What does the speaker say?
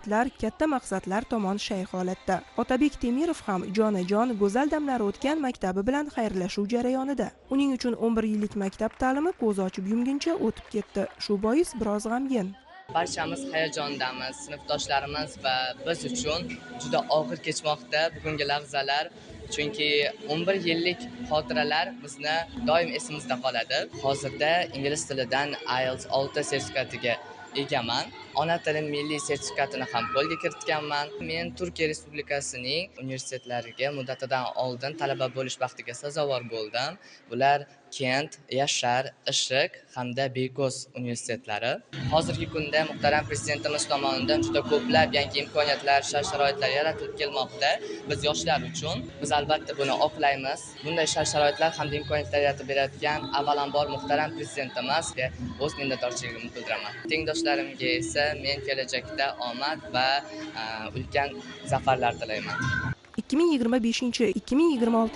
katta maqsadlar tomon shay holatda. Otabek Temirov ham jonajon go'zal damlari o'tgan maktabi bilan xayrlashuv jarayonida. Uning uchun 11 yillik maktab ta'limi ko'z ochib yumguncha o'tib ketdi. Shu bois biroz g'amgin. Barchamiz hayajondamiz, sinfdoshlarimiz va biz uchun juda og'ir kechmoqda bugungi lahzalar. Chunki 11 yillik xotiralar bizni doim esimizda qoladi. Hozirda ingliz tilidan IELTS 6 sertifikatiga egaman. Ona tilim milliy sertifikatini ham qo'lga kiritganman. Men Turkiya Respublikasining universitetlariga muddatidan oldin talaba bo'lish baxtiga sazovor bo'ldim. Bular Kent, Yashar, Ishiq hamda Beykoz universitetlari. Hozirgi kunda muhtaram prezidentimiz tomonidan juda ko'plab yangi imkoniyatlar, shart-sharoitlar yaratilib kelmoqda. Biz yoshlar uchun biz albatta buni oqlaymiz. Bunday shart-sharoitlar hamda imkoniyatlar yaratib berayotgan avvalambor muhtaram prezidentimizga o'z minnatdorchiligimni bildiraman. Tengdoshlarimga esa men kelajakda omad va ulkan zafarlar tilayman. 2025-2026